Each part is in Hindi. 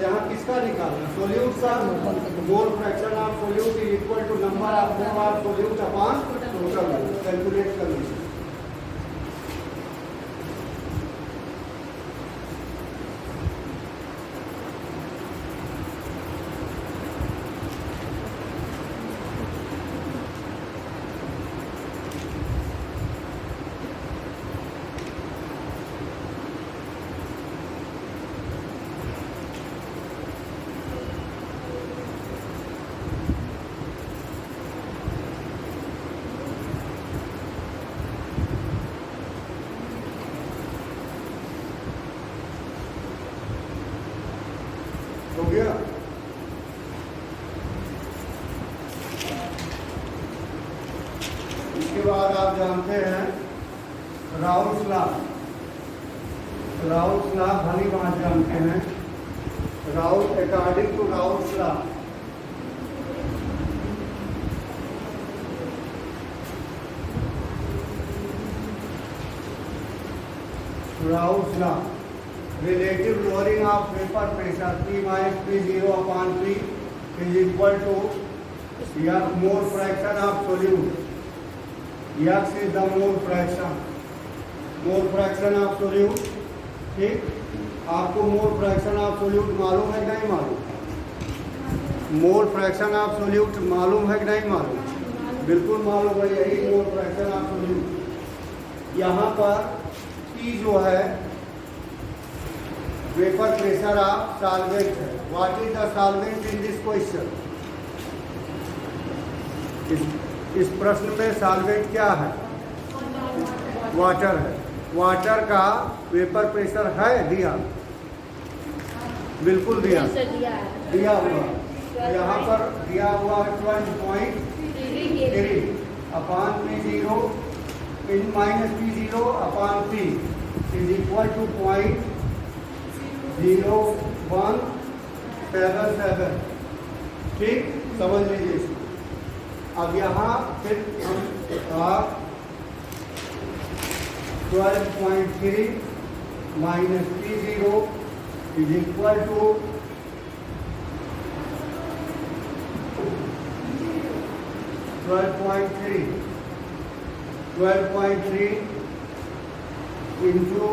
यहाँ किसका निकालना, सोल्यूट का। Mole fraction of solute is equal to number of mole of solute upon total mole. Calculate कर लीजिए। हो गया। इसके बाद आप जानते हैं राउल्स लॉ। राउल्स लॉ भली बात जानते हैं। Raoult's according to Raoult's law Raoult's law, relative lowering of vapor pressure P minus P0 upon P is equal to X mole fraction of solute. X is the mole fraction of solute। ठीक, आपको मोल फ्रैक्शन ऑफ सोल्यूट मालूम है कि नहीं मालूम? मोल फ्रैक्शन ऑफ सोल्यूट मालूम है कि नहीं मालूम? बिल्कुल मालूम है, यही मोल फ्रैक्शन ऑफ सोल्यूट। यहाँ पर P जो है वेपर प्रेशर ऑफ सॉल्वेंट है। What is the solvent in this question? इस प्रश्न में सॉल्वेंट क्या है? वाटर है। वाटर का वेपर प्रेशर है दिया, बिल्कुल दिया हुआ। यहाँ पर दिया हुआ 12.3 upon P0 in minus P0 upon P is equal to 0.0177। ठीक, समझ लीजिए इसको। अब यहाँ फिर हम 12.3 minus P0 is equal to 12.3 into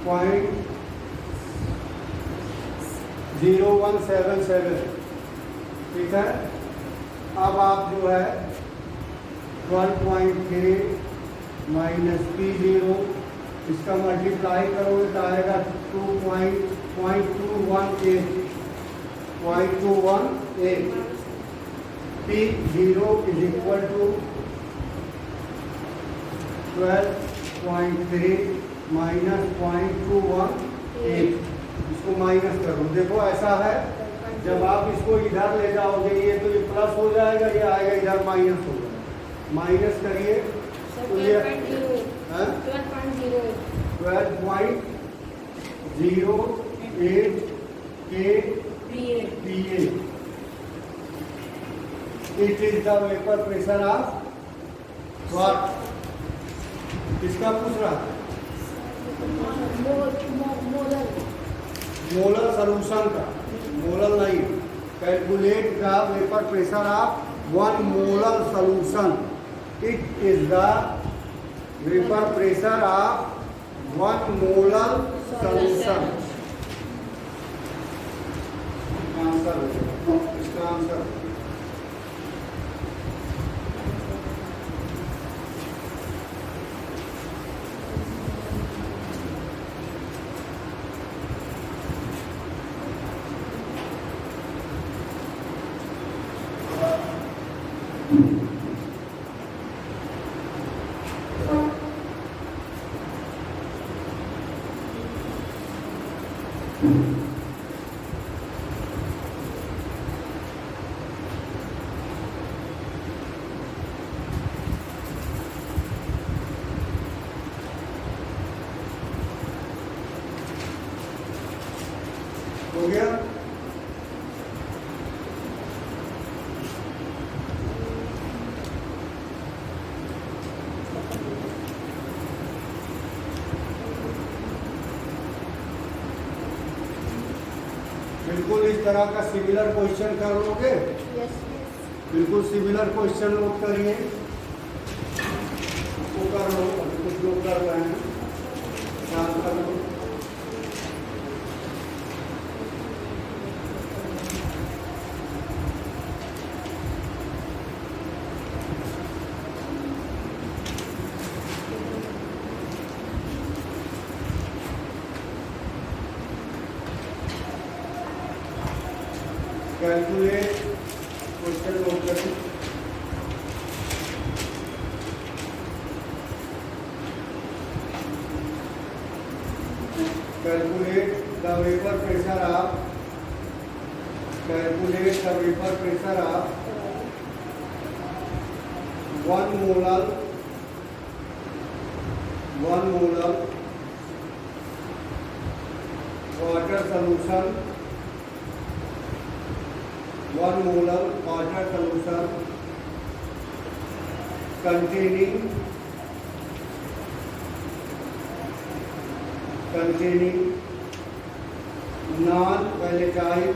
0.0177। ठीक है। अब आप जो है 12.3 माइनस P0 इसका मल्टीप्लाई करोगे तो आएगा 2.218। P0 is equal to 12.3 minus 0.218। इसको माइनस करो। देखो ऐसा है, जब आप इसको इधर ले जाओगे ये तो ये प्लस हो जाएगा, ये आएगा इधर माइनस हो जाएगा। माइनस करिए तो ये 12.08 kPa। It is the vapor pressure of what? किसका पूछ रहा है? मोलर सॉल्यूशन का। मोलर नहीं, calculate the vapour pressure of 1 molar solution. It is the vapour pressure of 1 molar solution. Answer इसका आंसर हो गया। बिल्कुल इस तरह का सिमिलर क्वेश्चन कर लोगे। यस। बिल्कुल सिमिलर क्वेश्चन नोट करिए, वो कर लो, अभी कुछ लोग कर रहे हैं, याद कर लो। कैलकुलेट क्वेश्चन नोट करें। Calculate the vapour pressure of, calculate the vapour pressure of 1 molar water solution, 1 molar water solution containing non-volatile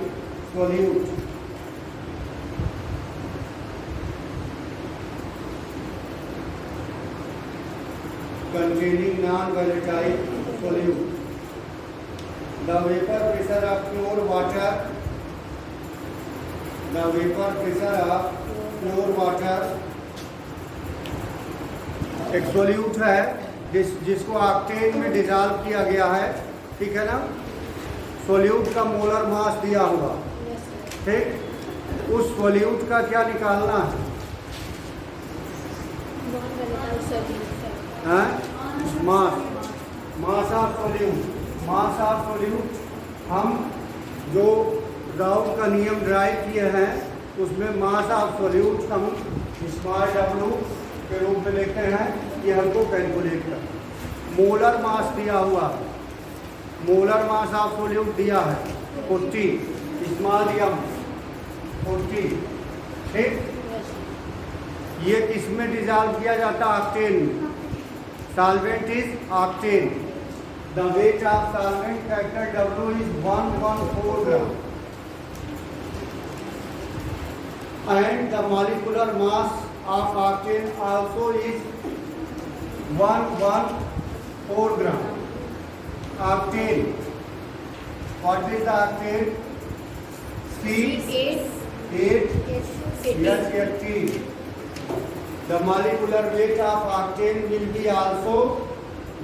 solute, containing non-volatile solute. The vapor pressure of pure water, the vapor pressure of pure water एक सोल्यूट है जिसको ऑक्टेन में डिजॉल्व किया गया है, ठीक है ना। सोल्यूट का मोलर मास दिया हुआ, ठीक। उस सोल्यूट का क्या निकालना है? Mass of solute. हम जो राउल का नियम ड्राइव किए हैं उसमें मास ऑफ सोल्यूट हम स्मॉल डब्ल्यू के रूप में लेते हैं, ये हमको कैलकुलेट कर। मोलर मास दिया हुआ, मोलर मास ऑफ सोल्यूट दिया है 40, स्मॉल एम 40, ठीक। ये किस में डिजॉल्व किया जाता है? ऑक्टेन में। Solvent is octane. The weight of solvent factor W is 114 gram and the molecular mass of octane also is 114 gram. Octane. What is the octane? C8 H18. The molecular weight of octane will be also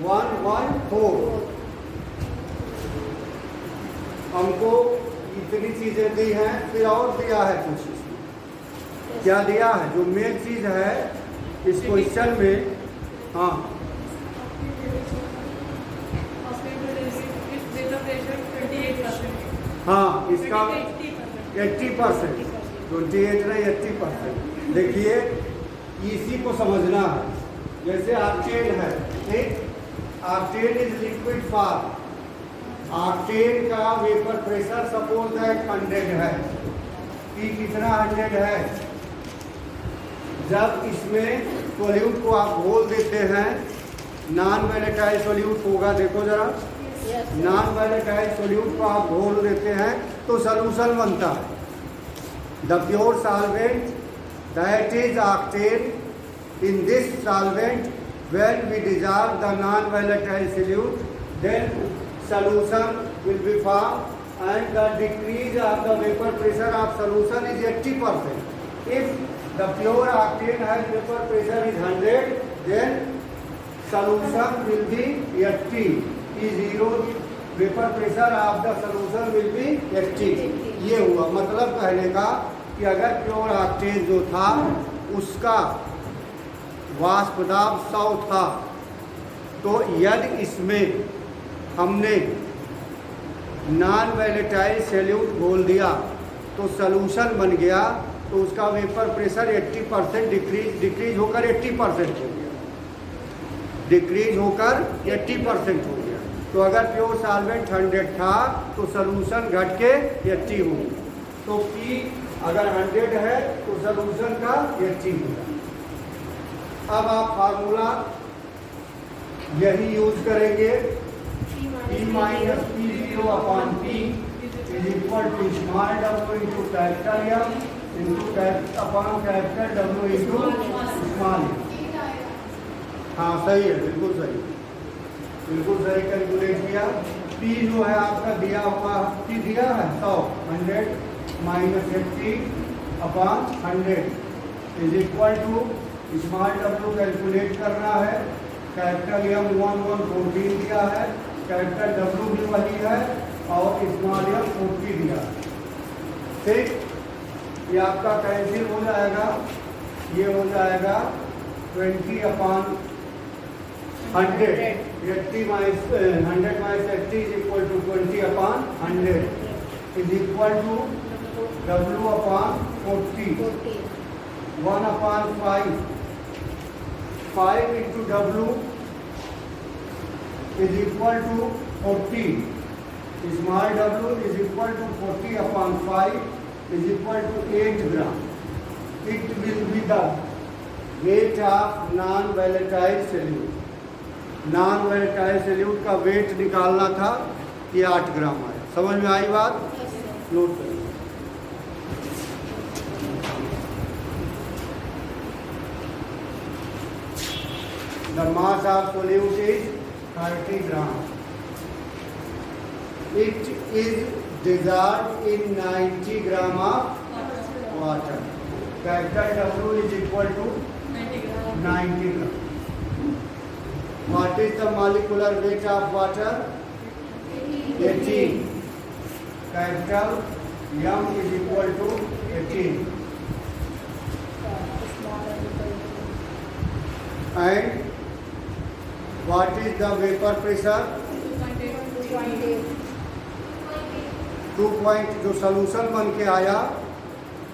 114. हमको इतनी चीजें दी हैं, फिर और दिया है कुछ। क्या दिया है? जो मेन चीज है इस क्वेश्चन में, हाँ, हाँ, इसका 80%, 28 नहीं 80%। देखिए इसी को समझना है। जैसे ऑक्टेन है, ठीक। Octane is liquid form. Octane का वेपर प्रेशर सपोज दैट 100 है। कि कितना 100 है? जब इसमें सोल्यूट को आप घोल देते हैं, नॉन वोलेटाइल सोल्यूट होगा, देखो जरा, नॉन वोलेटाइल सोल्यूट को आप घोल देते हैं तो सॉल्यूशन बनता है। The pure solvent that is octane, in this solvent when we dissolve the non volatile solute then solution will be formed and the decrease of the vapor pressure of solution is 80%. If the pure octane has vapor pressure is 100, then solution will be 80. E0 vapor pressure of the solution will be 80. ये हुआ मतलब कहने का कि अगर प्योर ऑक्टेन जो था उसका वाष्प दाब 100 था, तो यदि इसमें हमने नॉन वोलेटाइल सोल्यूट घोल दिया तो सॉल्यूशन बन गया, तो उसका वेपर प्रेशर 80% डिक्रीज होकर 80% हो गया, डिक्रीज होकर 80% हो गया। तो अगर प्योर सॉल्वेंट 100 था तो सॉल्यूशन घट के 80 हो गया। तो P अगर 100 है तो सॉल्यूशन का 80 होगा। अब आप फार्मूला यही यूज करेंगे, P minus P0 upon P is is equal to small w into capital M into upon capital W into small m। हाँ सही है, बिल्कुल सही, बिल्कुल सही कैलकुलेट किया। P जो है आपका दिया हुआ, P दिया है 100 minus 80 upon 100 is equal to small w calculate करना है। कैपिटल M 1114 दिया है, कैपिटल W भी वही है और स्मॉल m 40 दिया है। ठीक, ये आपका कैंसिल हो जाएगा, ये हो जाएगा 20 upon 100, 80 minus 100 minus 80 is equal to 20 upon 100 is equal to W upon 40, 1 upon 5 into W is equal to 40, small w is equal to 40 upon 5 is equal to 8 gram. It will be the weight of non-volatile solute. non-volatile solute का वेट निकालना था, ये 8 ग्राम आया। समझ में आई बात? नोट करिए। The mass of solute is 30 grams. It is dissolved in 90 gram of water. Capital W is equal to 90 gram. What is the molecular weight of water? 18. Capital M is equal to 18. And what is the vapor pressure? 2 point जो सोल्यूशन बन के आया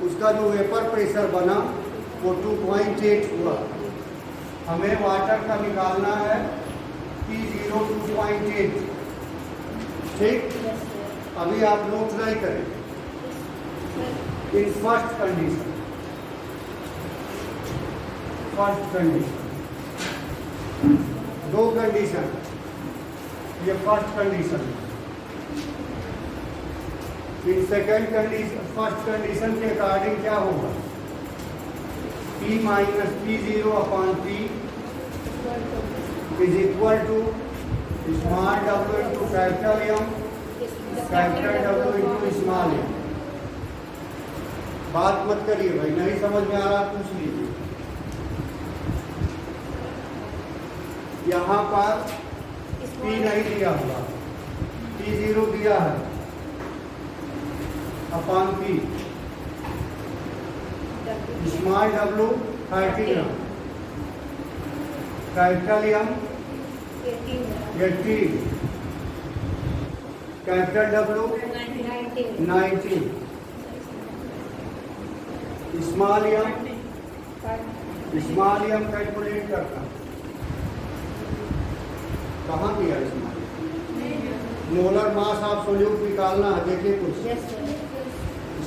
उसका जो वेपर प्रेशर बना वो 2.8 हुआ। हमें वाटर का निकालना है P0 2.8। ठीक, अभी आप नोट नहीं करें। इन फर्स्ट कंडीशन, दो कंडीशन, ये first condition. In second condition, first condition के अकॉर्डिंग क्या होगा? P minus P0 upon P is equal to small w into capital M, capital W into small m। बात मत करिए भाई, नहीं समझ में आ रहा पूछ लीजिए। यहाँ पर P नहीं दिया हुआ, P0 दिया है upon P, small w 30 gram, capital M 80, capital W 90, small m calculate करता। कहाँ दिया इसमें? मोलर मास ऑफ सोल्यूट निकालना है, देखिए कुछ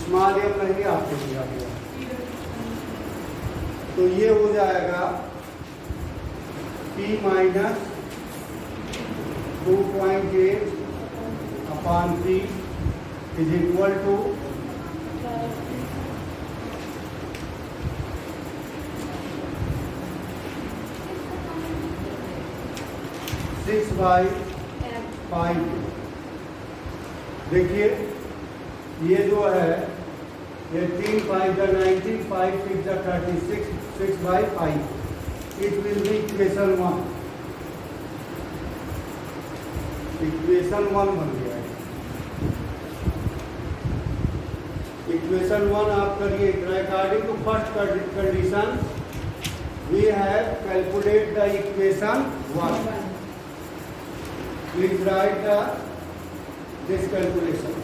स्मॉल m नहीं आपको दिया गया, तो ये हो जाएगा P minus 2.8 upon P is equal to 6/5। देखिए ये जो है ये 3 5 the 90, 5 6 the 36, 6/5। It will be equation 1। Equation 1 बन गया है। इक्वेशन 1 आप करिए। According to first condition we have calculate the equation 1। Please write this calculation.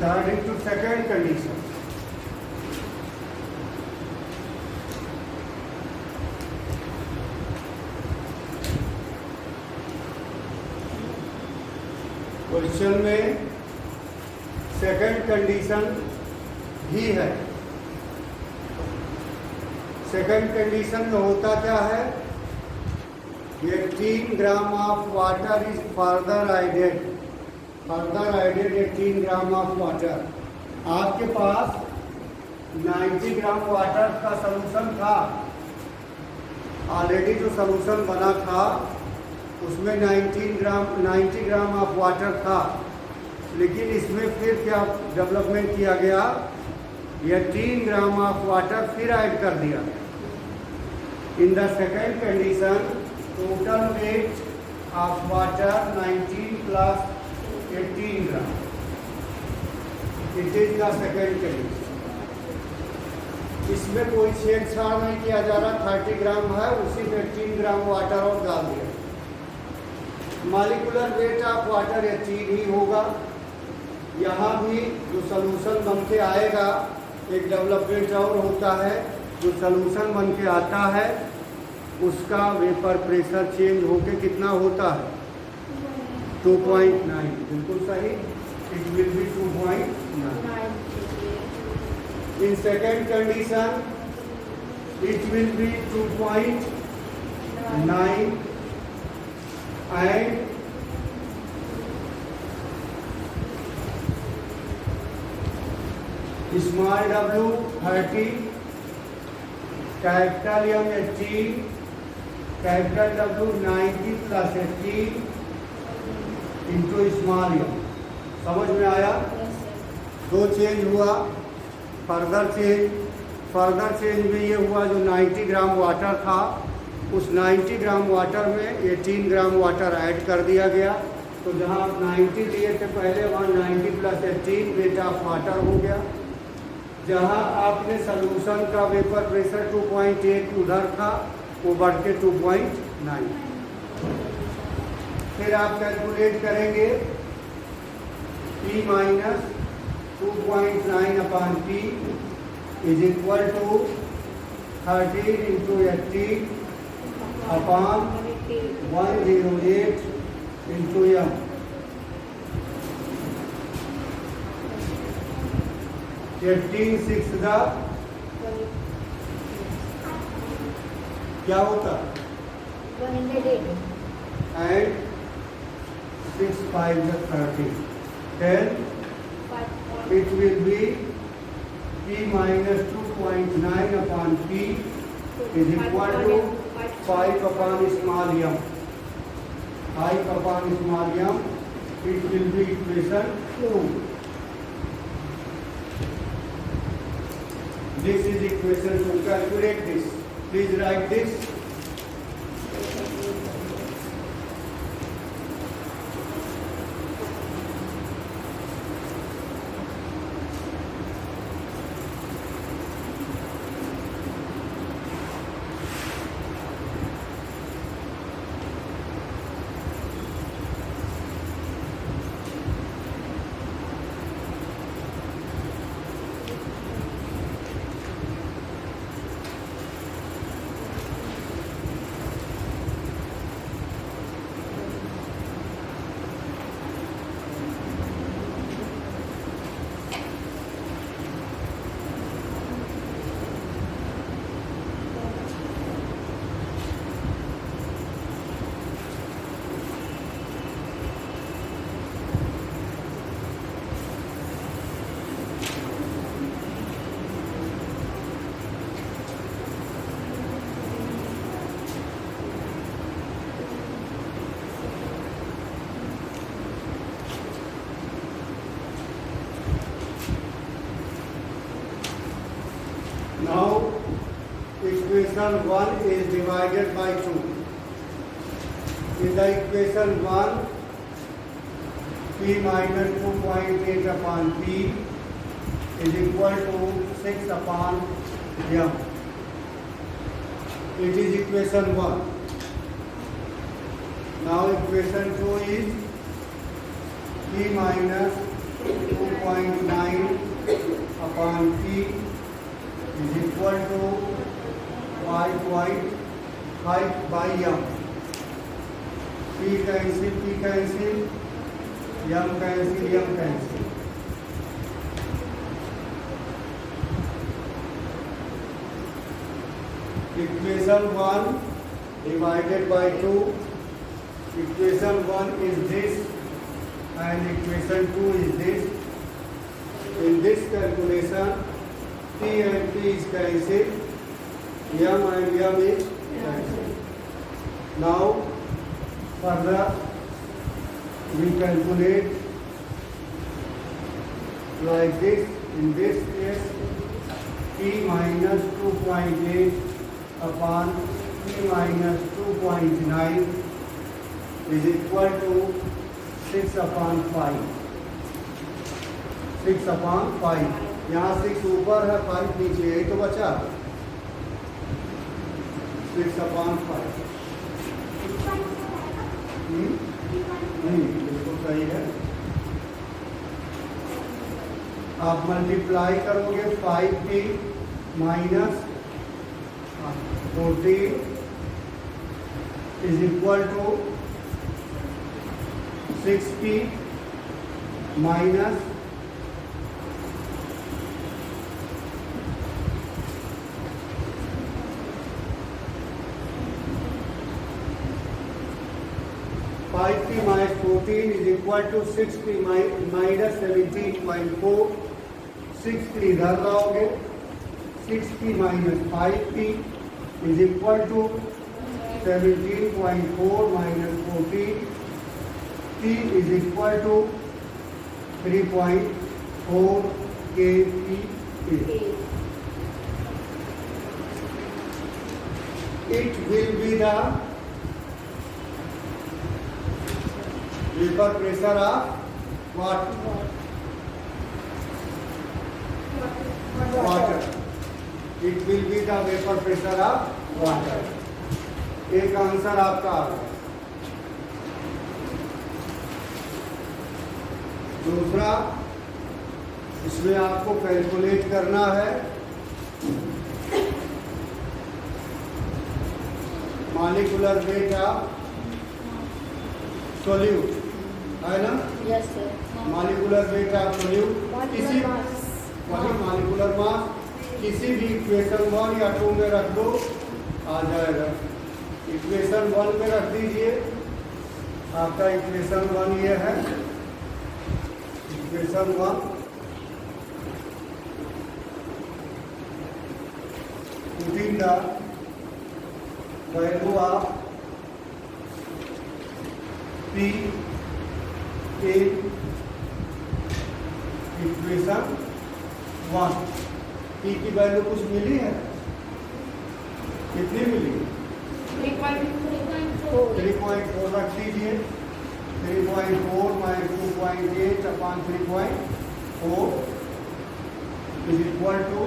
third into second condition. Question में सेकंड कंडीशन ही है। सेकंड कंडीशन में होता क्या है, ये 3 gram of water is further added ये 3 ग्राम ऑफ वाटर। आपके पास 90 ग्राम वाटर का सलूशन था, ऑलरेडी जो सलूशन बना था उसमें 90 ग्राम ऑफ वाटर था, लेकिन इसमें फिर क्या डेवलपमेंट किया गया, यह 3 ग्राम ऑफ वाटर फिर ऐड कर दिया गया। In the second condition total weight of water 19 plus 18 gram, it is the second condition. इसमें कोई छेड़छाड़ नहीं किया जा रहा, 30 ग्राम है, उसी में 18 ग्राम वाटर और डाल दिया। मॉलिक्यूलर वेट ऑफ वाटर 18 ही होगा। यहाँ भी जो सलूशन बन के आएगा, एक डेवलपमेंट और होता है, जो सलूशन बन के आता है उसका वेपर प्रेशर चेंज होके कितना होता है, 2.9, बिल्कुल सही, it will be 2.9। In second condition it will be 2.9 and small w 30, capital M 18, capital W 90 plus 18 into small m। समझ में आया? दो चेंज हुआ, फर्दर चेंज में ये हुआ, जो 90 ग्राम वाटर था उस 90 ग्राम वाटर में 18 ग्राम वाटर ऐड कर दिया गया। तो जहाँ आप 90 लिए थे पहले, वहाँ 90 प्लस 18 वेट ऑफ वाटर हो गया। जहाँ आपने सलूशन का वेपर प्रेशर 2.8 उधर था, वो बढ़ के 2.9। फिर आप कैलकुलेट करेंगे P minus 2.9 upon P is equal to 13 into 18 upon 108 into M। क्या होता, 108 and 6 5 30, 10, it will be P minus 2.9 upon P is equal to 5 upon small m, 5 upon small m, it will be equation 2. This is equation 2. Calculate this. Please write this. Now equation 1 is divided by 2. In the equation 1, P minus 2.8 upon P is equal to 6 upon M. It is equation 1. Now equation 2 is P minus 2.8 3.9 upon P is equal to 5.5 by M. P cancel, M cancel, M cancel. Equation 1 divided by 2. Equation 1 is this and equation 2 is this. In this calculation, P and P is cancelled, M and M is cancelled. Now, further, we calculate like this. In this case, P minus 2.8 upon P minus 2.9 is equal to 6 upon 5. 6 upon 5. यहाँ 6 ऊपर है, 5 नीचे, यही तो बचा 6 upon 5. नहीं, बिल्कुल सही है. आप मल्टीप्लाई करोगे 5p minus 14 is equal to 6p minus 5p minus 14 is equal to 6p minus 17.4. 6p इधर लाओगे, 6p minus 5p is equal to 17.4 minus 14. P is equal to 3.4 kPa. It will be the vapor pressure of what? Water. It will be the vapor pressure of water. एक आंसर आपका आ गया. दूसरा, इसमें आपको कैलकुलेट करना है मॉलिक्यूलर वेट ऑफ सोल्यूट, है ना? Yes, sir. Molecular weight of solute किसी वही मॉलिक्यूलर मास किसी भी इक्वेशन 1 या 2 में रख दो, आ जाएगा. इक्वेशन 1 में रख दीजिए. आपका इक्वेशन 1 ये है. Equation 1 putting the value of P in equation 1. P की वैल्यू कुछ मिली है? कितनी मिली? 3.4 रख दीजिए. 3.4 minus 2.8 upon 3.4 is equal to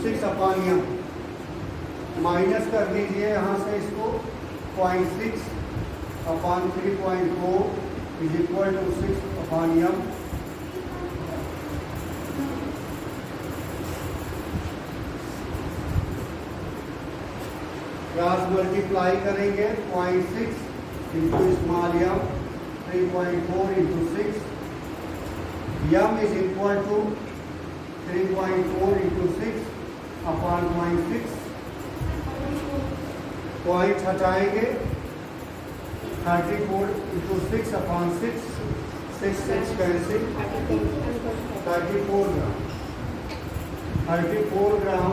6 upon m. Minus कर दीजिए यहाँ से इसको. 0.6 upon 3.4 is equal to 6 upon m. Cross multiply करेंगे. 0.6 into small m, 3.4 into 6. m is equal to 3.4 into 6 upon 0.6. Point हटाएंगे. 34 into 6 upon 6. 6 cancel. 34 gram. 34 gram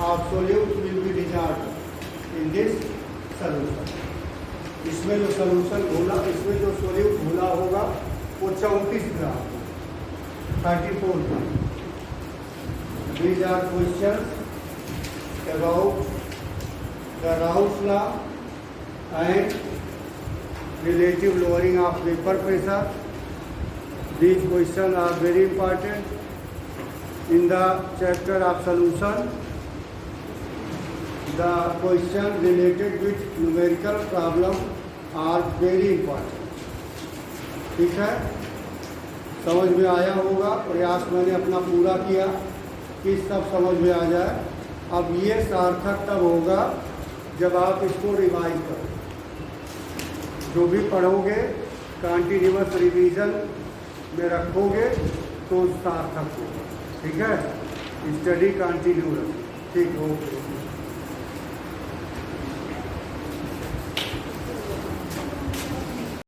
of solute will be dissolved in this solution. इसमें जो सॉल्यूशन घोला, इसमें जो सोल्यूट घोला होगा वो 34 gram, 34 gram. These are questions about the Raoult's law and relative lowering of vapor pressure. These questions are very important in the chapter of solution. The questions related with numerical problem are very important. ठीक है, समझ में आया होगा। प्रयास मैंने अपना पूरा किया कि सब समझ में आ जाए। अब ये सार्थक तब होगा जब आप इसको रिवाइज करो। जो भी पढ़ोगे कंटिन्यूअस रिवीजन में रखोगे तो सार्थक होगा। ठीक है, स्टडी कंटिन्यूअस। ठीक, ओके।